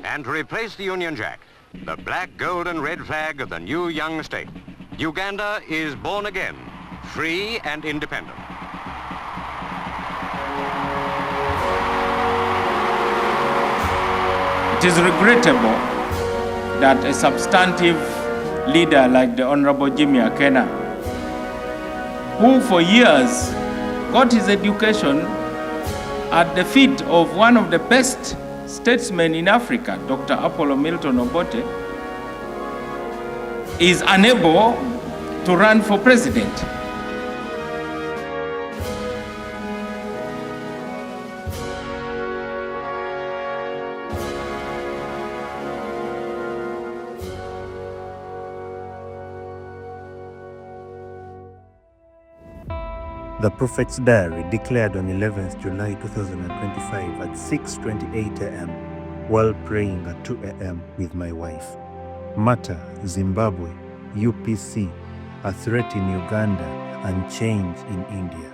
and to replace the Union Jack, the black, gold and red flag of the new young state. Uganda is born again, free and independent. It is regrettable that a substantive leader like the Honorable Jimmy Akena, who for years got his education at the feet of one of the best statesmen in Africa, Dr. Apollo Milton Obote, is unable to run for president. The Prophet's Diary declared on 11th July 2025 at 6:28 a.m. while praying at 2 a.m. with my wife. Matter, Zimbabwe, UPC, a threat in Uganda, and change in India.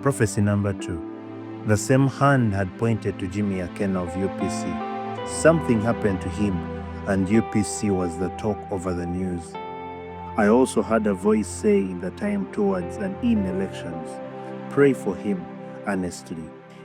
Prophecy number 2. The same hand had pointed to Jimmy Akena of UPC. Something happened to him, and UPC was the talk over the news. I also had a voice say in the time towards and in elections, pray for him earnestly.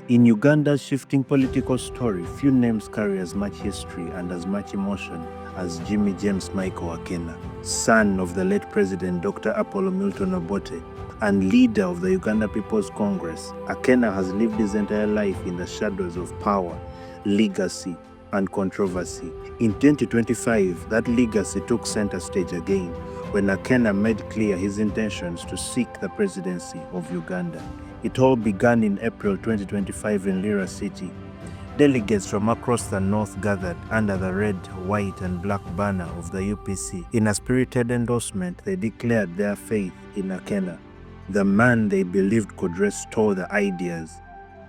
In Uganda's shifting political story, few names carry as much history and as much emotion as Jimmy James Michael Akena, son of the late President Dr. Apollo Milton Obote and leader of the Uganda People's Congress. Akena has lived his entire life in the shadows of power, legacy, and controversy. In 2025, that legacy took center stage again when Akena made clear his intentions to seek the presidency of Uganda. It all began in April 2025 in Lira City. Delegates from across the north gathered under the red, white, and black banner of the UPC. In a spirited endorsement, they declared their faith in Akena, the man they believed could restore the ideas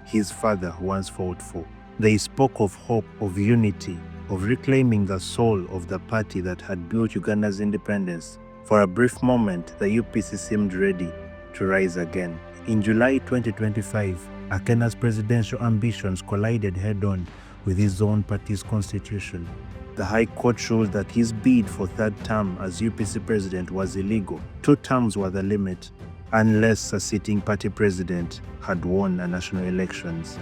his father once fought for. They spoke of hope, of unity, of reclaiming the soul of the party that had built Uganda's independence. For a brief moment, the UPC seemed ready to rise again. In July 2025, Akena's presidential ambitions collided head-on with his own party's constitution. The High Court ruled that his bid for third term as UPC president was illegal. 2 terms were the limit, unless a sitting party president had won a national elections.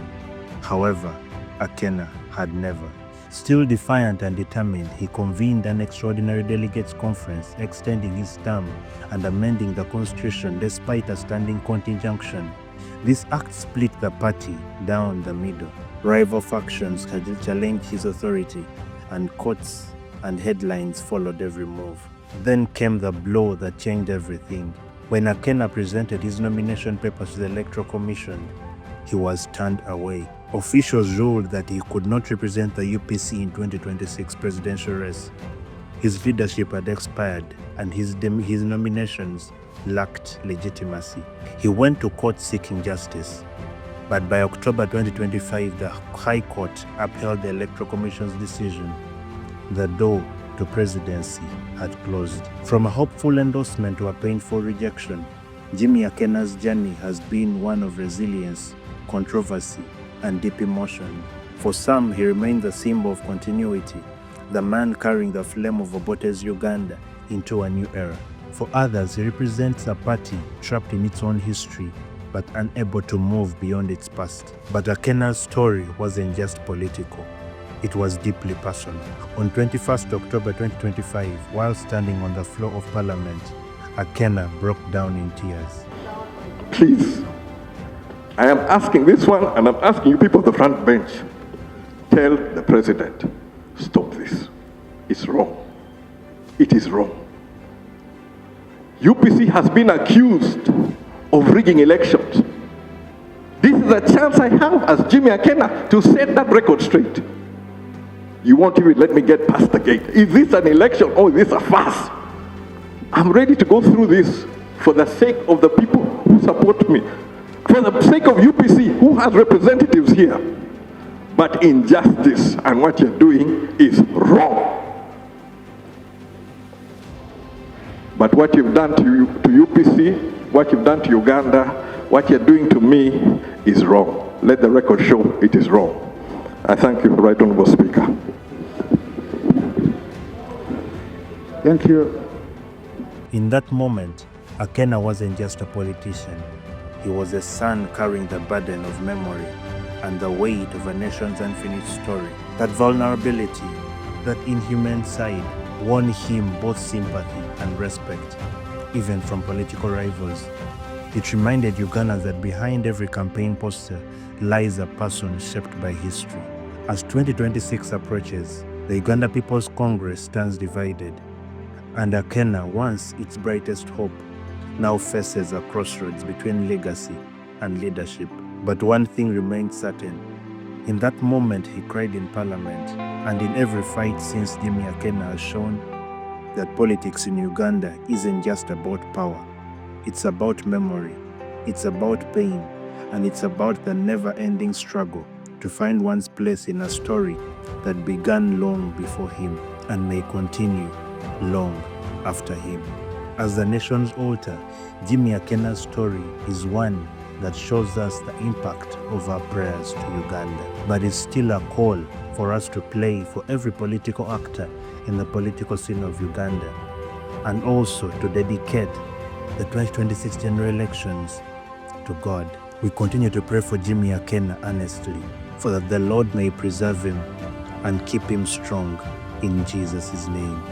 However, Akena had never. Still defiant and determined, he convened an extraordinary delegates conference, extending his term and amending the constitution despite a standing court injunction. This act split the party down the middle. Rival factions had challenged his authority, and courts and headlines followed every move. Then came the blow that changed everything. When Akena presented his nomination papers to the Electoral Commission, he was turned away. Officials ruled that he could not represent the UPC in 2026 presidential race. His leadership had expired and his nominations lacked legitimacy. He went to court seeking justice, but by October 2025, the High Court upheld the Electoral Commission's decision. The door to presidency had closed. From a hopeful endorsement to a painful rejection, Jimmy Akena's journey has been one of resilience, controversy, and deep emotion. For some, he remains a symbol of continuity, the man carrying the flame of Obote's Uganda into a new era. For others, he represents a party trapped in its own history, but unable to move beyond its past. But Akena's story wasn't just political. It was deeply personal. On 21st October 2025, while standing on the floor of Parliament, Akena broke down in tears. Please, I am asking this one, and I'm asking you people at the front bench, tell the president, stop this. It's wrong. It is wrong. UPC has been accused of rigging elections. This is a chance I have as Jimmy Akena to set that record straight. You won't even let me get past the gate. Is this an election or is this a farce? I'm ready to go through this for the sake of the people who support me, for the sake of UPC, who has representatives here. But injustice and what you're doing is wrong. But what you've done to UPC, what you've done to Uganda, what you're doing to me is wrong. Let the record show it is wrong. I thank you, Right Honorable Speaker. Thank you. In that moment, Akena wasn't just a politician. He was a son carrying the burden of memory and the weight of a nation's unfinished story. That vulnerability, that inhuman side, won him both sympathy and respect, even from political rivals. It reminded Ugandans that behind every campaign poster lies a person shaped by history. As 2026 approaches, the Uganda People's Congress stands divided, and Akena, once its brightest hope, now faces a crossroads between legacy and leadership. But one thing remained certain. In that moment, he cried in Parliament, and in every fight since, Jimmy Akena has shown that politics in Uganda isn't just about power. It's about memory, it's about pain, and it's about the never-ending struggle to find one's place in a story that began long before him and may continue long after him. As the nation's altar, Jimmy Akena's story is one that shows us the impact of our prayers to Uganda, but it's still a call for us to play for every political actor in the political scene of Uganda, and also to dedicate the 2026 general elections to God. We continue to pray for Jimmy Akena earnestly, for that the Lord may preserve him and keep him strong in Jesus' name.